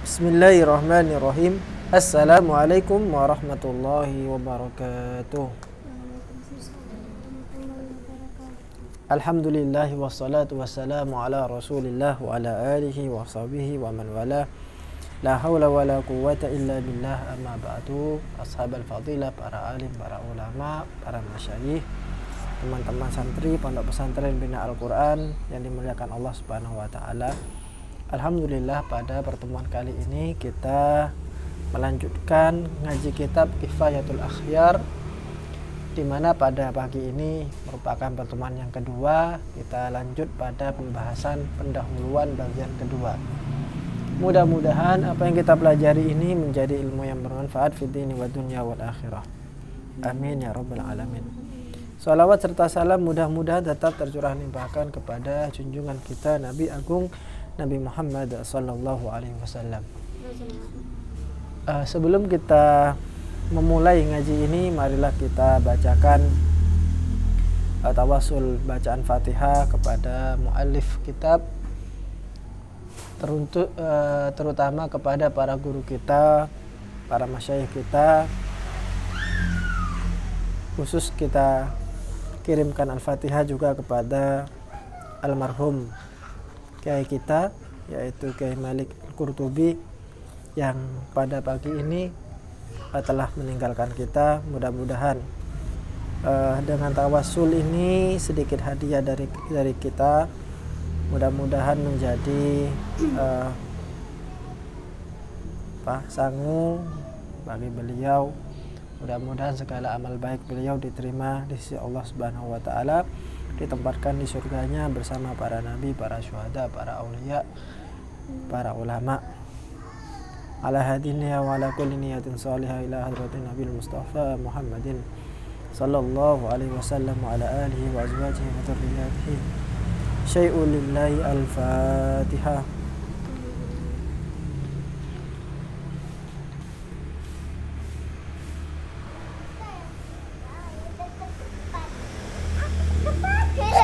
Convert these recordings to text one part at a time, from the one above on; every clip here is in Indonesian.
Bismillahirrahmanirrahim. Assalamualaikum warahmatullahi wabarakatuh. Alhamdulillah wassalatu wassalamu ala Rasulillah wa ala alihi wa sahbihi wa man wala. La haula wa la quwwata illa billah, amma ba'du. Ashabal fadilah, para alim, para ulama, para masyayikh, teman-teman santri Pondok Pesantren Bina Al-Quran yang dimuliakan Allah Subhanahu wa taala. Alhamdulillah, pada pertemuan kali ini kita melanjutkan ngaji kitab Kifayatul Akhyar, di mana pada pagi ini merupakan pertemuan yang kedua. Kita lanjut pada pembahasan pendahuluan bagian kedua. Mudah-mudahan apa yang kita pelajari ini menjadi ilmu yang bermanfaat fid dini wa dunya wal akhirah. Amin ya rabbal alamin. Salawat serta salam mudah-mudahan tetap tercurah limpahkan kepada junjungan kita Nabi Agung Nabi Muhammad sallallahu alaihi wasallam. Sebelum kita memulai ngaji ini, marilah kita bacakan tawasul bacaan Fatihah kepada muallif kitab, terutama kepada para guru kita, para masyayikh kita. Khusus kita kirimkan Al-Fatihah juga kepada almarhum Kiai kita, yaitu Kiai Malik Qurtubi, yang pada pagi ini telah meninggalkan kita. Mudah-mudahan dengan tawasul ini sedikit hadiah dari kita, mudah-mudahan menjadi sangu bagi beliau. Mudah-mudahan segala amal baik beliau diterima di sisi Allah Subhanahu wa taala, ditempatkan di surganya bersama para nabi, para syuhada, para aulia, para ulama. Ala hadiniya wa ala kulli niyatin salihah ila hadratin Nabil Mustafa Muhammadin sallallahu alaihi wasallam wa ala alihi wa azwajihi wa dzurriyyatihi. Syai'un lillahi al-Fatihah.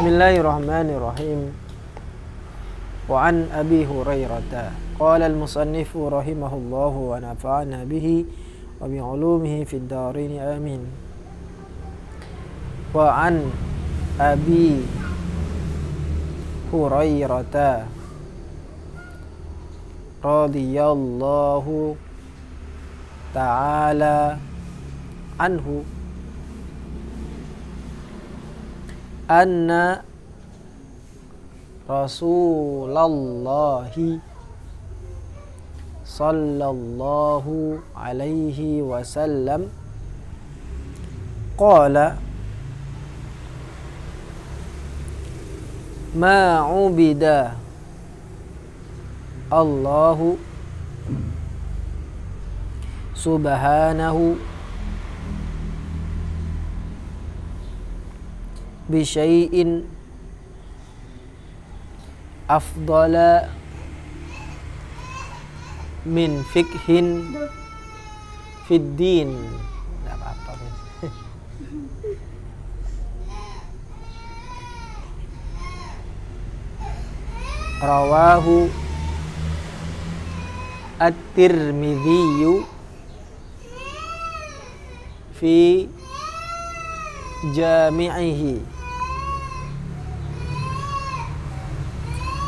Bismillahirrahmanirrahim. Wa an Abi Hurairah qala al-musannif rahimahullahu wa nafa'ana bihi wa bi 'ulumihi fid dharain amin. Wa an Abi Hurairah radhiyallahu ta'ala anhu anna Rasulallahi sallallahu alaihi wasallam qala ma ubida Allahu subhanahu bisyai'in afdala min fikhin fid din. Enggak apa-apa. Rawahu At-Tirmidzi fi jami'ihi.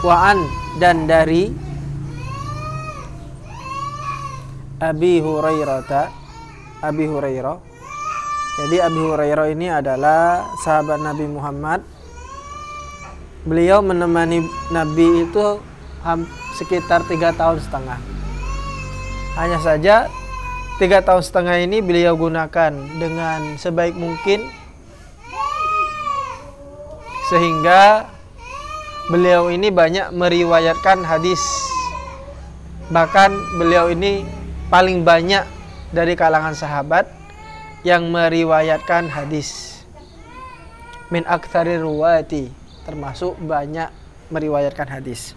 Wa'an, dan dari Abi Hurairah. Jadi Abi Hurairah ini adalah sahabat Nabi Muhammad. Beliau menemani Nabi itu sekitar 3 tahun setengah. Hanya saja 3 tahun setengah ini beliau gunakan dengan sebaik mungkin, sehingga beliau ini banyak meriwayatkan hadis. Bahkan beliau ini paling banyak dari kalangan sahabat yang meriwayatkan hadis. Min aktsari ruwati, termasuk banyak meriwayatkan hadis.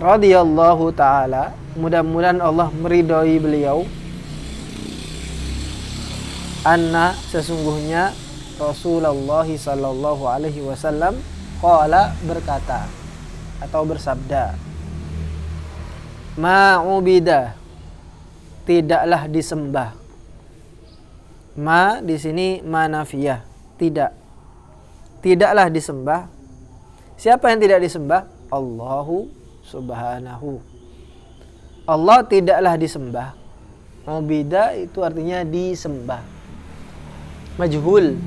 Radhiyallahu ta'ala, mudah-mudahan Allah meridhoi beliau. Anna, sesungguhnya Rasulullah sallallahu alaihi wasallam qala, berkata atau bersabda, ma'ubida, tidaklah disembah. Ma di sini manafiyah, tidak. Tidaklah disembah. Siapa yang tidak disembah? Allahu subhanahu. Allah tidaklah disembah. Ubida itu artinya disembah. Majhul.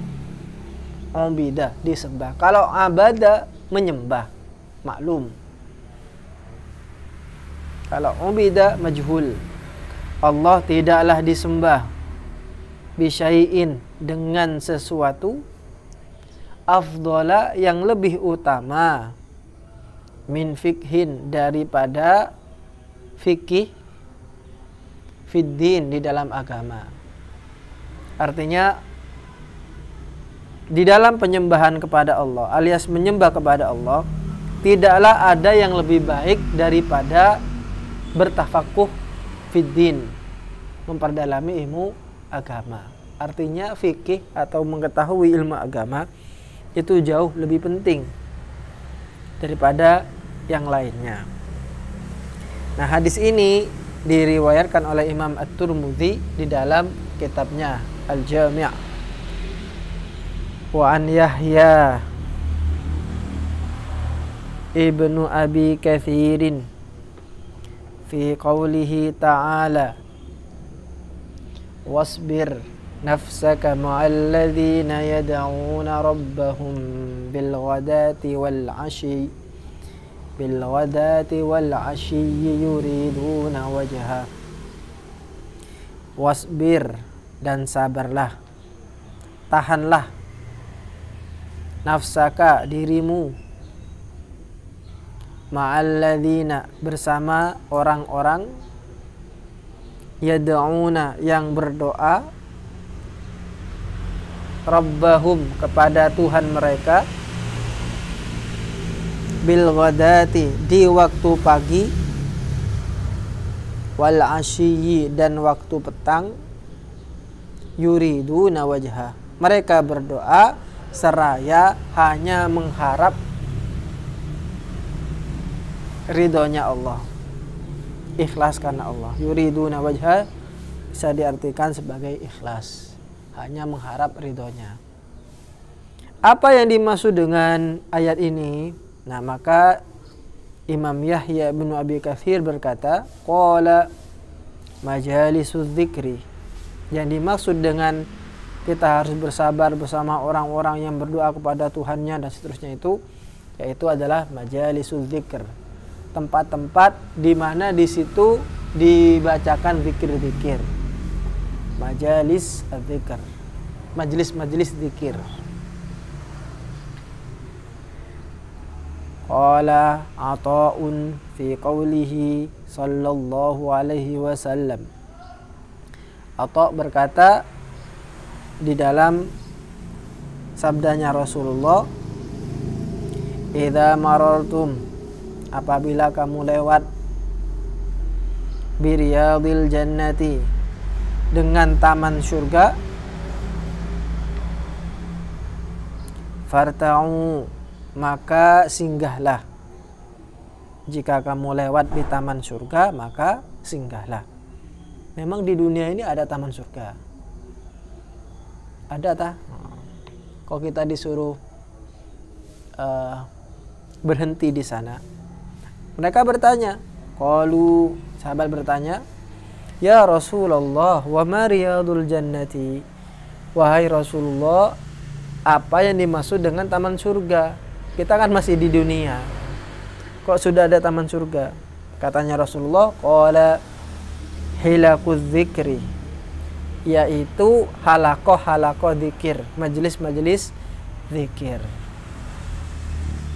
Ubida, disembah. Kalau abada, menyembah. Maklum. Kalau ubida, majhul. Allah tidaklah disembah. Bisyai'in, dengan sesuatu. Afdhala, yang lebih utama. Min fikhin, daripada fikih. Fiddin, di dalam agama. Artinya di dalam penyembahan kepada Allah alias menyembah kepada Allah, tidaklah ada yang lebih baik daripada bertafakuh fiddin, memperdalami ilmu agama. Artinya fikih atau mengetahui ilmu agama itu jauh lebih penting daripada yang lainnya. Nah, hadis ini diriwayatkan oleh Imam At-Tirmidzi di dalam kitabnya Al-Jami'. Wa an Yahya ibnu Abi Katsirin fi qawlihi ta'ala wasbir nafsaka ma'al ladzina yad'una rabbahum bil ghadati wal 'ashyi yuriduna wajha. Wasbir, dan sabarlah, tahanlah, nafsaka, dirimu, ma'alladzina, bersama orang-orang, yad'una, yang berdoa, rabbahum, kepada Tuhan mereka, bil ghadati, di waktu pagi, wal 'ashyi, dan waktu petang, yuriduna wajha, mereka berdoa seraya hanya mengharap ridhonya Allah, ikhlas karena Allah. Yuriduna wajha bisa diartikan sebagai ikhlas, hanya mengharap ridhonya. Apa yang dimaksud dengan ayat ini? Nah, maka Imam Yahya bin Abi Katsir berkata, qala majalisuz dzikri, yang dimaksud dengan kita harus bersabar bersama orang-orang yang berdoa kepada Tuhannya dan seterusnya itu, yaitu adalah majalisuz dzikr, tempat-tempat di mana di situ dibacakan zikir-zikir. Majalis dzikr, majelis-majelis zikir. Qala Ata'un fi qawlihi sallallahu alaihi wasallam. Ata' berkata di dalam sabdanya Rasulullah, idza marartum, apabila kamu lewat, biriyadil jannati, dengan taman surga, farta'u, maka singgahlah. Jika kamu lewat di taman surga, maka singgahlah. Memang di dunia ini ada taman surga. Ada tak? Kalau kita disuruh berhenti di sana, mereka bertanya, qalu, sahabat bertanya, ya Rasulullah, wa ma riyadul jannati, wahai Rasulullah, apa yang dimaksud dengan taman surga? Kita kan masih di dunia, kok sudah ada taman surga? Katanya Rasulullah, qala hilakuz dzikri, yaitu halakoh zikir, majelis-majelis zikir.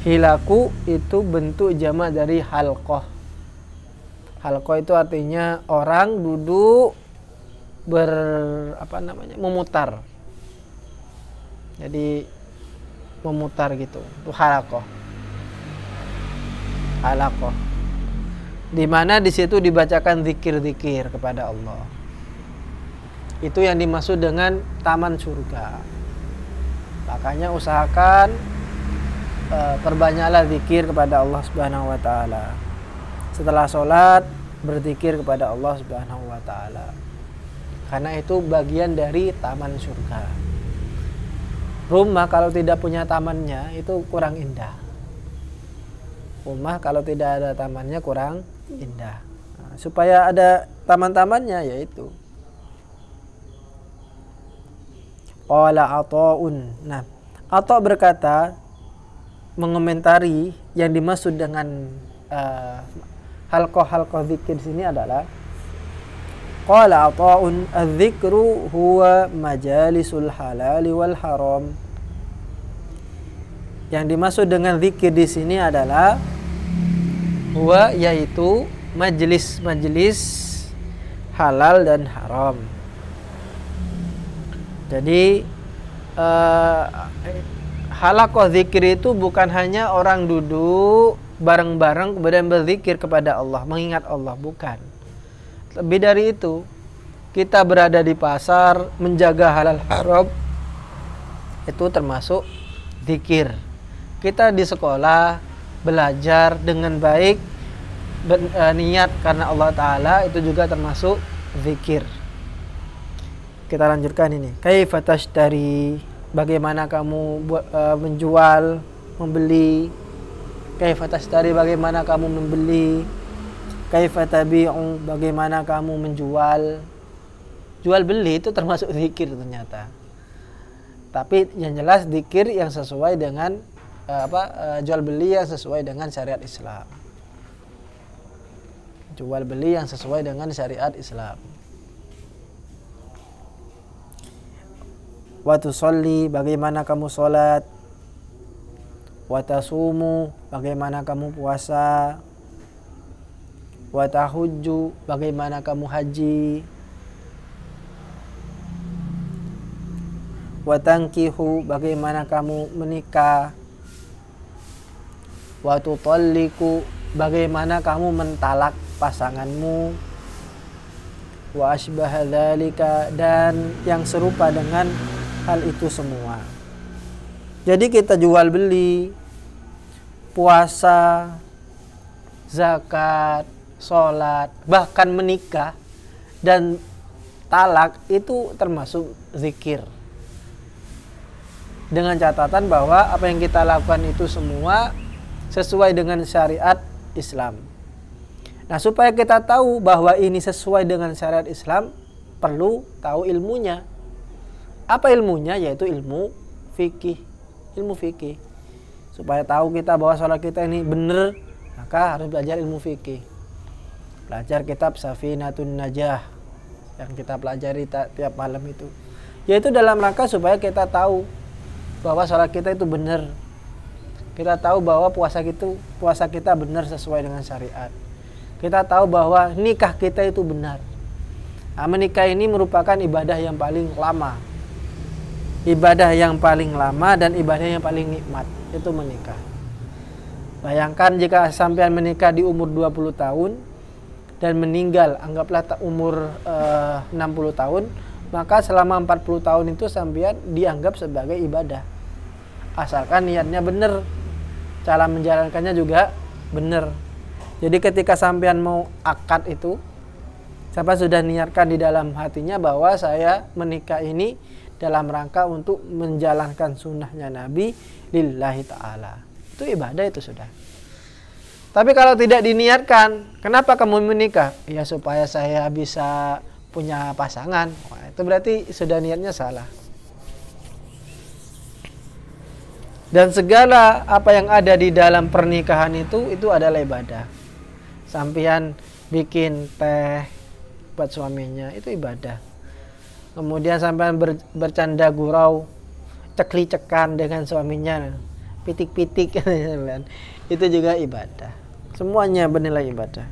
Hilaku itu bentuk jamak dari halqoh. Halqoh itu artinya orang duduk memutar. Jadi memutar gitu. Itu halakoh. Halakoh. Di mana di situ dibacakan zikir-zikir kepada Allah. Itu yang dimaksud dengan taman surga. Makanya usahakan perbanyaklah zikir kepada Allah Subhanahu wa taala. Setelah sholat, berzikir kepada Allah Subhanahu wa taala. Karena itu bagian dari taman surga. Rumah kalau tidak punya tamannya itu kurang indah. Rumah kalau tidak ada tamannya kurang indah. Nah, supaya ada taman-tamannya yaitu qala Athaun. Nah, Atha berkata mengomentari yang dimaksud dengan halqah zikir di sini adalah qala Athaun adz-dzikru huwa majalisul halal wal haram. Yang dimaksud dengan zikir di sini adalah huwa, yaitu majelis-majelis halal dan haram. Jadi halaqah zikir itu bukan hanya orang duduk bareng-bareng kemudian berzikir kepada Allah, mengingat Allah, bukan. Lebih dari itu, kita berada di pasar menjaga halal haram itu termasuk zikir. Kita di sekolah belajar dengan baik, niat karena Allah Ta'ala, itu juga termasuk zikir. Kita lanjutkan ini. Kaifa tashtari, bagaimana kamu menjual, membeli. Kaifa tashtari, bagaimana kamu membeli. Kaifa tabi'u, bagaimana kamu menjual. Jual beli itu termasuk zikir ternyata. Tapi yang jelas zikir yang sesuai dengan jual beli yang sesuai dengan syariat Islam. Jual beli yang sesuai dengan syariat Islam. Wa tusalli, bagaimana kamu salat. Wa tasumu, bagaimana kamu puasa. Wa tahujju, bagaimana kamu haji. Wa tankihu, bagaimana kamu menikah. Wa tutalliqu, bagaimana kamu mentalak pasanganmu. Wa asbaha dzalika, dan yang serupa dengan hal itu semua. Jadi kita jual beli, puasa, zakat, sholat, bahkan menikah dan talak itu termasuk zikir. Dengan catatan bahwa apa yang kita lakukan itu semua sesuai dengan syariat Islam. Nah, supaya kita tahu bahwa ini sesuai dengan syariat Islam, perlu tahu ilmunya. Apa ilmunya? Yaitu ilmu fikih. Ilmu fikih. Supaya tahu kita bahwa sholat kita ini benar, maka harus belajar ilmu fikih. Belajar kitab Safinatun Najah yang kita pelajari tiap malam itu. Yaitu dalam rangka supaya kita tahu bahwa sholat kita itu benar. Kita tahu bahwa puasa kita benar sesuai dengan syariat. Kita tahu bahwa nikah kita itu benar. Nah, menikah ini merupakan ibadah yang paling lama. Ibadah yang paling lama dan ibadah yang paling nikmat itu menikah. Bayangkan jika sampean menikah di umur 20 tahun dan meninggal anggaplah umur 60 tahun, maka selama 40 tahun itu sampean dianggap sebagai ibadah. Asalkan niatnya benar. Cara menjalankannya juga benar. Jadi ketika sampean mau akad itu, sampai sudah niatkan di dalam hatinya bahwa saya menikah ini dalam rangka untuk menjalankan sunnahnya Nabi lillahi ta'ala. Itu ibadah itu sudah. Tapi kalau tidak diniatkan, kenapa kamu menikah? Ya supaya saya bisa punya pasangan. Wah, itu berarti sudah niatnya salah. Dan segala apa yang ada di dalam pernikahan itu adalah ibadah. Sampian bikin teh buat suaminya, itu ibadah. Kemudian sampean bercanda gurau, cekli-cekan dengan suaminya, pitik-pitik, itu juga ibadah. Semuanya bernilai ibadah.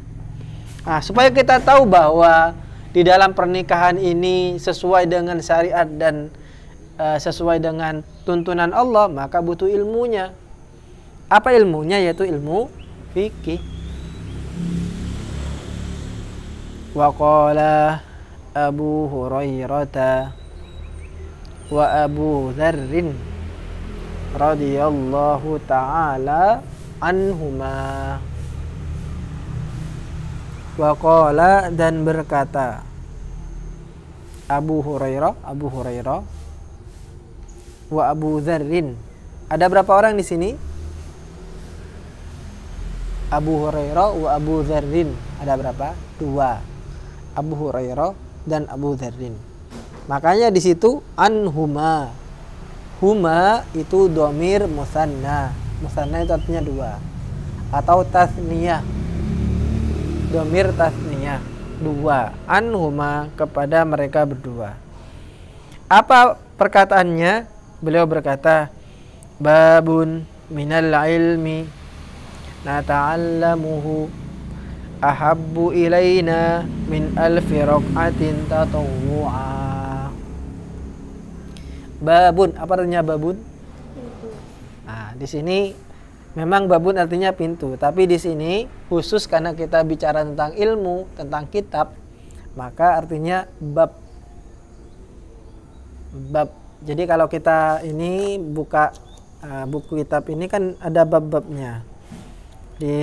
Nah, supaya kita tahu bahwa di dalam pernikahan ini sesuai dengan syariat dan sesuai dengan tuntunan Allah, maka butuh ilmunya. Apa ilmunya? Yaitu ilmu fikih. Wa qala Abu Hurairah wa Abu Dzarrin radhiyallahu ta'ala anhuma Wa qala, dan berkata Abu Hurairah wa Abu Dzarrin. Ada berapa orang di sini? Abu Hurairah wa Abu Dzarrin. Ada berapa? 2. Abu Hurairah dan Abu Dzarrin. Makanya di situ anhuma. Huma itu dhamir musanna. Musanna itu artinya 2. Atau tasniyah. Dhamir tasniyah 2. Anhuma, kepada mereka berdua. Apa perkataannya? Beliau berkata, babun minal ilmi nata'allamuhu ahabbu ilaina min alfi raq'atin tatawwu'a. Babun, apa artinya babun? Nah, di sini memang babun artinya pintu, tapi di sini khusus karena kita bicara tentang ilmu, tentang kitab, maka artinya bab. Bab. Jadi kalau kita ini buka buku kitab ini kan ada bab-babnya. Di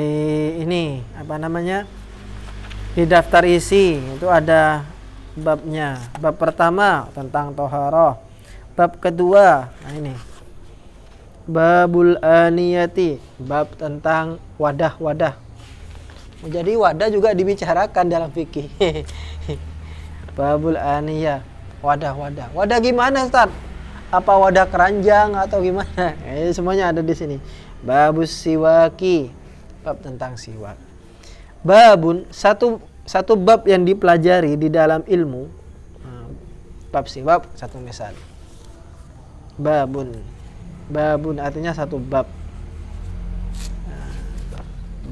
ini apa namanya? Di daftar isi itu ada babnya. Bab pertama tentang toharoh. Bab kedua, nah ini. Babul aniyati, bab tentang wadah-wadah. Jadi wadah juga dibicarakan dalam fikih. Babul aniyah, wadah-wadah. Wadah gimana, Ustaz? Apa wadah keranjang atau gimana? Semuanya ada di sini. Babus siwaki, bab tentang siwak. Babun, satu bab yang dipelajari di dalam ilmu. Bab siwak satu misal. Babun artinya satu bab.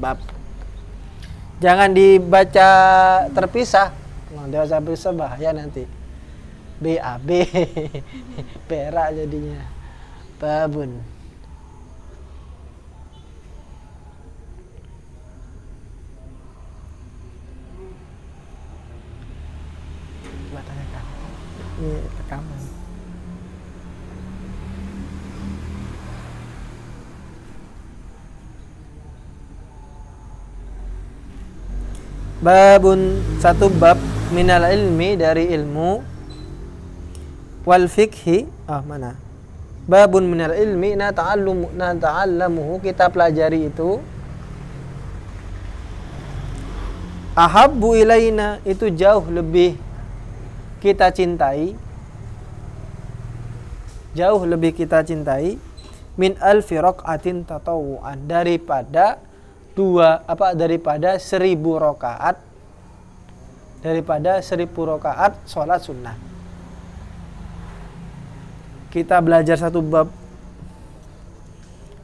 Bab. Jangan dibaca terpisah. Dibaca terpisah bahaya nanti. BAB perak jadinya. Babun. Coba tanyakan. Ini rekaman. Babun, satu bab minal ilmi, dari ilmu, wal fikhi, mana? Babun minal ilmi nata'allamuhu, kita pelajari itu. Ahabbu ilaina, itu jauh lebih kita cintai. Jauh lebih kita cintai min alfi raq'atin tatawu'an, daripada 1000 rakaat, daripada 1000 rakaat sholat sunnah. Kita belajar satu bab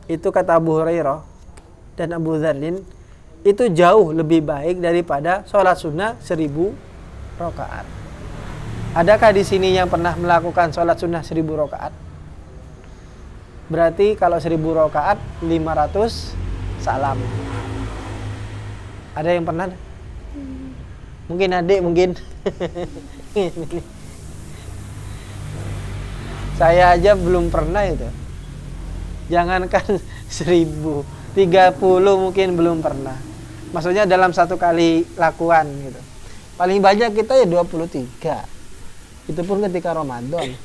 itu, kata Abu Hurairah dan Abu Dzarrin, itu jauh lebih baik daripada sholat sunnah 1000 rakaat. Adakah di sini yang pernah melakukan sholat sunnah 1000 rakaat? Berarti kalau 1000 rakaat 500 salam. Ada yang pernah? Mungkin adik, mungkin. Saya aja belum pernah itu. Jangankan 1000, 30 mungkin belum pernah. Maksudnya dalam satu kali lakuan gitu. Paling banyak kita ya 23. Itu pun ketika Ramadan.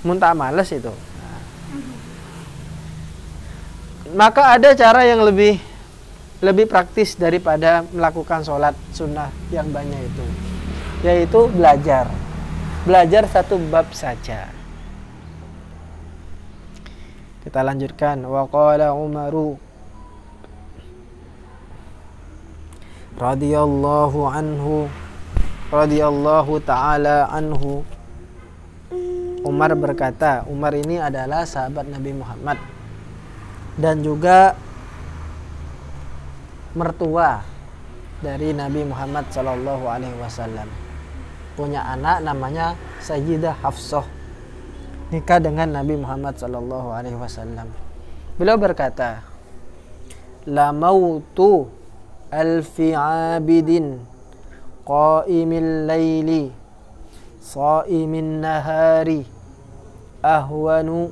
Muntah males itu. Nah. Maka ada cara yang lebih praktis daripada melakukan sholat sunnah yang banyak itu, yaitu belajar satu bab saja. Kita lanjutkan. Wa qala Umaru radhiyallahu ta'ala anhu. Umar berkata, Umar ini adalah sahabat Nabi Muhammad dan juga mertua dari Nabi Muhammad sallallahu alaihi wasallam. Punya anak namanya Sayyidah Hafsah, nikah dengan Nabi Muhammad sallallahu alaihi wasallam. Beliau berkata, la mautu alfi abidin qaimil laili shaimin nahari ahwanu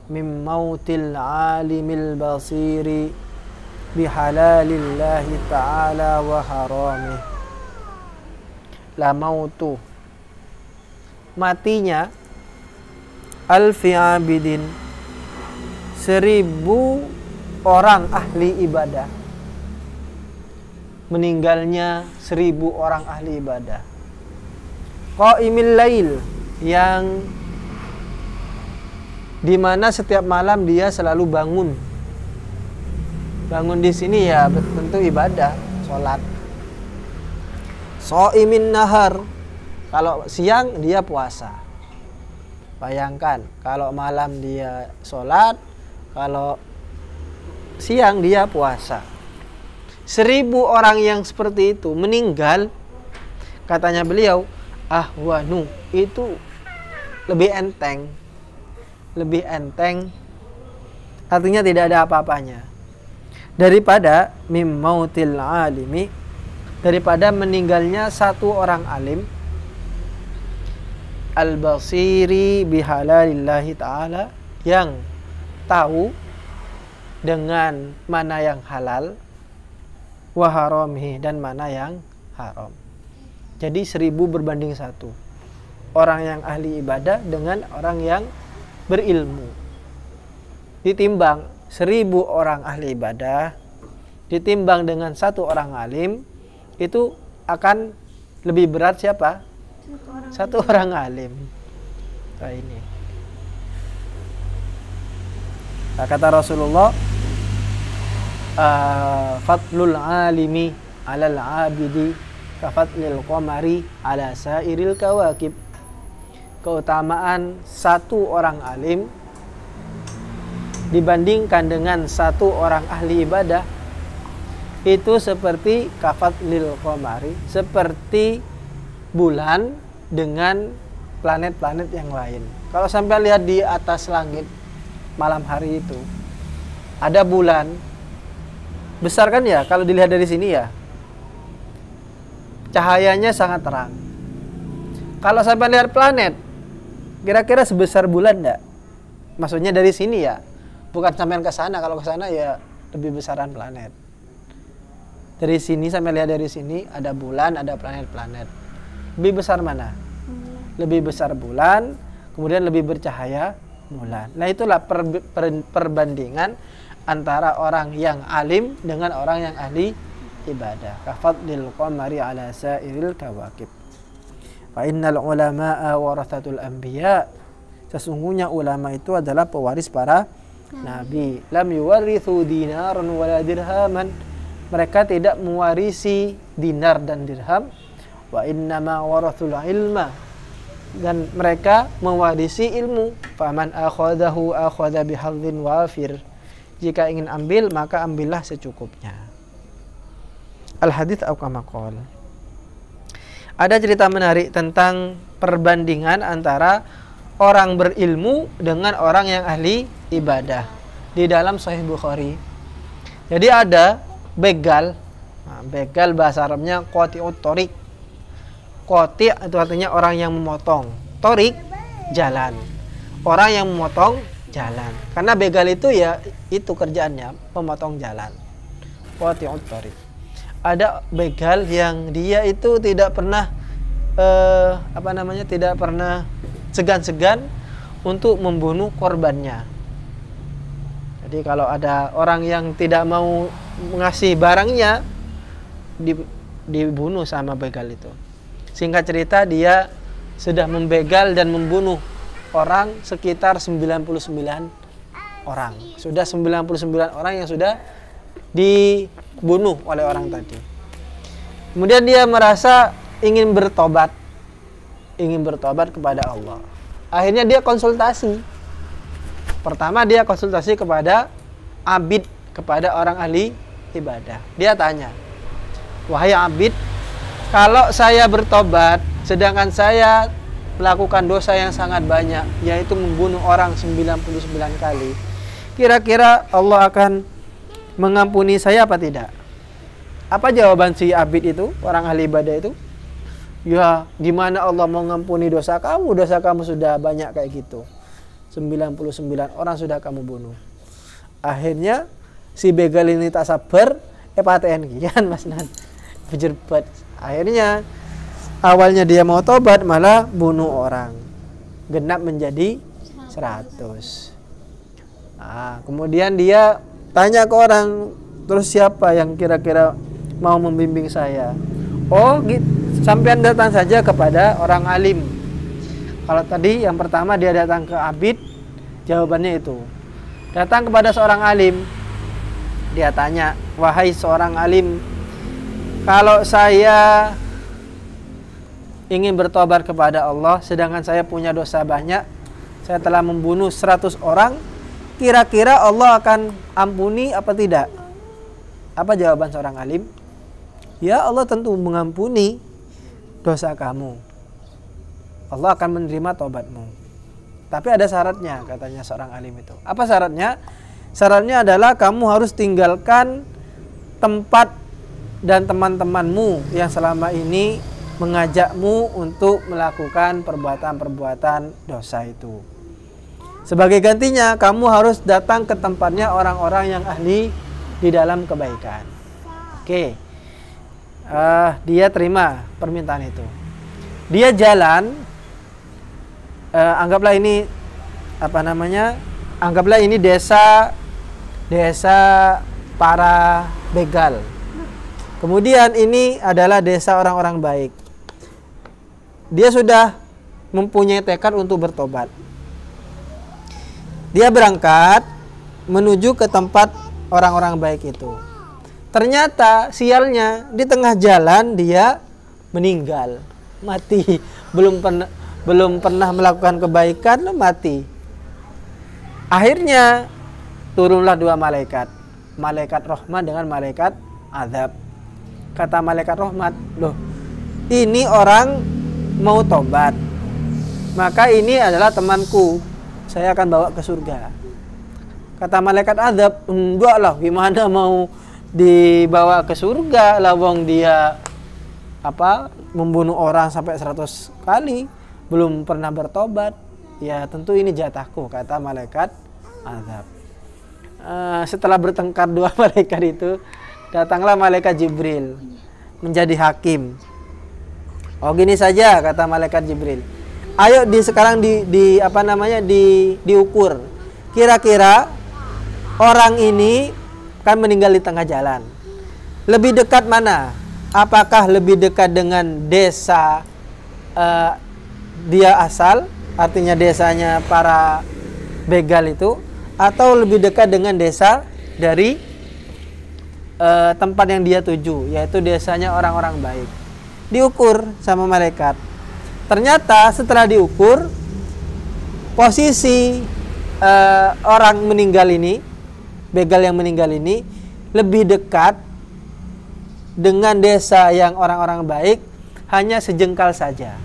min mautil alimil basiri bihalalillahi ta'ala wa haramih. La mautu, matinya alfi abidin, 1000 orang ahli ibadah, meninggalnya 1000 orang ahli ibadah. Qaimil lail, yang dimana setiap malam dia selalu bangun. Bangun di sini ya tentu ibadah, sholat. Shaimin nahar, kalau siang dia puasa. Bayangkan kalau malam dia sholat, kalau siang dia puasa. 1000 orang yang seperti itu meninggal, katanya beliau, ahwanu, itu lebih enteng. Lebih enteng, artinya tidak ada apa-apanya, daripada mimmautil alimi, daripada meninggalnya satu orang alim, al-basiri bihalalillahi ta'ala, yang tahu dengan mana yang halal, wa haramihi, dan mana yang haram. Jadi 1000 berbanding 1. Orang yang ahli ibadah dengan orang yang berilmu. Ditimbang 1000 orang ahli ibadah, ditimbang dengan 1 orang alim, itu akan lebih berat siapa? Satu orang alim. Nah, ini. Nah, kata Rasulullah, fadlul alimi alal abidi kafadlil qamari ala sairil kawakib. Keutamaan satu orang alim dibandingkan dengan satu orang ahli ibadah itu seperti kafadlil qamari, seperti bulan dengan planet-planet yang lain. Kalau sampai lihat di atas langit malam hari itu ada bulan besar kan ya, kalau dilihat dari sini ya cahayanya sangat terang. Kalau sampai lihat planet kira-kira sebesar bulan enggak? Maksudnya dari sini ya, bukan sampai ke sana. Kalau ke sana ya lebih besaran planet. Dari sini sampai lihat dari sini ada bulan, ada planet-planet. Lebih besar mana? Lebih besar bulan, kemudian lebih bercahaya bulan. Nah, itulah perbandingan antara orang yang alim dengan orang yang ahli ibadah. Kafadlil qamari ala sairil kawakib. Fa innal ulama'a warathatul anbiya. Sesungguhnya ulama itu adalah pewaris para nabi. Lam yuwarithu dinaran wala dirhaman. Mereka tidak mewarisi dinar dan dirham. Wa innama warathul ilma. Dan mereka mewarisi ilmu. Faman akhadahu akhadha bihadzin wafir. Jika ingin ambil, maka ambillah secukupnya. Al-hadits au kama qala. Ada cerita menarik tentang perbandingan antara orang berilmu dengan orang yang ahli ibadah di dalam Sahih Bukhari. Jadi ada begal. Nah, begal bahasa Arabnya qati'ut thoriq. Qati' itu artinya orang yang memotong. Thoriq jalan. Orang yang memotong jalan. Karena begal itu ya itu kerjaannya, pemotong jalan. Qati'ut thoriq. Ada begal yang dia itu tidak pernah tidak pernah segan-segan untuk membunuh korbannya. Jadi kalau ada orang yang tidak mau mengasih barangnya, dibunuh sama begal itu. Singkat cerita, dia sudah membegal dan membunuh orang sekitar 99 orang. Sudah 99 orang yang sudah dibunuh oleh orang tadi. Kemudian dia merasa ingin bertobat kepada Allah. Akhirnya dia konsultasi. Pertama dia konsultasi kepada abid, kepada orang ahli ibadah. Dia tanya, wahai abid, kalau saya bertobat sedangkan saya melakukan dosa yang sangat banyak, yaitu membunuh orang 99 kali, kira-kira Allah akan mengampuni saya apa tidak? Apa jawaban si abid itu, orang ahli ibadah itu? Ya, gimana Allah mau mengampuni dosa kamu? Dosa kamu sudah banyak kayak gitu. 99 orang sudah kamu bunuh. Akhirnya si begal ini tak sabar, paten kian Mas Nan. Berjebat. Akhirnya awalnya dia mau tobat malah bunuh orang. Genap menjadi 100. Nah, kemudian dia tanya ke orang, terus siapa yang kira-kira mau membimbing saya? Oh, sampean datang saja kepada orang alim. Kalau tadi yang pertama dia datang ke abid, jawabannya itu. Datang kepada seorang alim, dia tanya, wahai seorang alim, kalau saya ingin bertobat kepada Allah, sedangkan saya punya dosa banyak, saya telah membunuh 100 orang, kira-kira Allah akan ampuni apa tidak? Apa jawaban seorang alim? Ya, Allah tentu mengampuni dosa kamu. Allah akan menerima tobatmu. Tapi ada syaratnya, katanya seorang alim itu. Apa syaratnya? Syaratnya adalah kamu harus tinggalkan tempat dan teman-temanmu yang selama ini mengajakmu untuk melakukan perbuatan-perbuatan dosa itu. Sebagai gantinya, kamu harus datang ke tempatnya orang-orang yang ahli di dalam kebaikan. Oke, dia terima permintaan itu. Dia jalan, anggaplah ini anggaplah ini desa para begal. Kemudian ini adalah desa orang-orang baik. Dia sudah mempunyai tekad untuk bertobat. Dia berangkat menuju ke tempat orang-orang baik itu. Ternyata sialnya di tengah jalan dia meninggal, mati. Belum pernah melakukan kebaikan, mati. Akhirnya turunlah 2 malaikat, malaikat rahmat dengan malaikat azab. Kata malaikat rahmat, loh, ini orang mau tobat, maka ini adalah temanku, saya akan bawa ke surga. Kata malaikat azab, enggak lah, gimana mau dibawa ke surga, lawang dia membunuh orang sampai 100 kali, belum pernah bertobat. Ya tentu ini jatahku, kata malaikat azab. Setelah bertengkar 2 malaikat itu, datanglah malaikat Jibril menjadi hakim. Oh, gini saja, kata malaikat Jibril. Ayo sekarang diukur. Kira-kira orang ini kan meninggal di tengah jalan. Lebih dekat mana? Apakah lebih dekat dengan desa dia asal, artinya desanya para begal itu, atau lebih dekat dengan desa dari tempat yang dia tuju, yaitu desanya orang-orang baik? Diukur sama malaikat. Ternyata setelah diukur, posisi orang meninggal ini, begal yang meninggal ini, lebih dekat dengan desa yang orang-orang baik hanya sejengkal saja.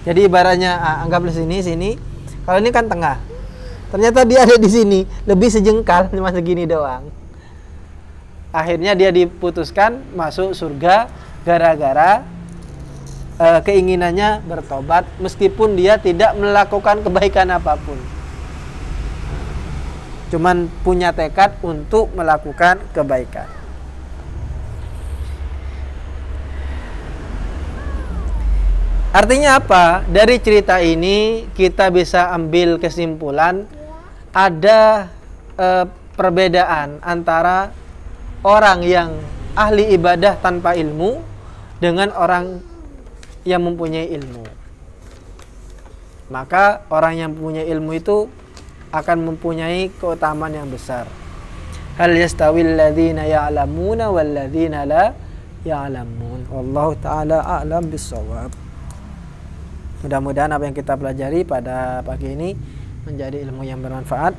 Jadi ibaratnya anggaplah sini. Kalau ini kan tengah. Ternyata dia ada di sini, lebih sejengkal, cuma segini doang. Akhirnya dia diputuskan masuk surga gara-gara keinginannya bertobat meskipun dia tidak melakukan kebaikan apapun. Cuman punya tekad untuk melakukan kebaikan. Artinya apa? Dari cerita ini kita bisa ambil kesimpulan ada perbedaan antara orang yang ahli ibadah tanpa ilmu dengan orang yang mempunyai ilmu. Maka orang yang mempunyai ilmu itu akan mempunyai keutamaan yang besar. Hal yastawil ladzina ya'lamuna wal ladzina la ya'lamun. Wallahu taala a'lam bissawab. Mudah-mudahan apa yang kita pelajari pada pagi ini menjadi ilmu yang bermanfaat.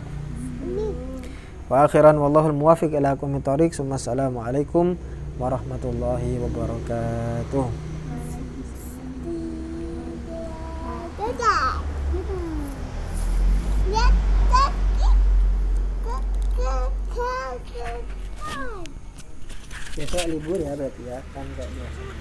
Wa akhiran wallahul muwaffiq ila aqwamit thoriq. Assalamualaikum warahmatullahi wabarakatuh. Besok libur ya berarti ya, kan kayak biasanya.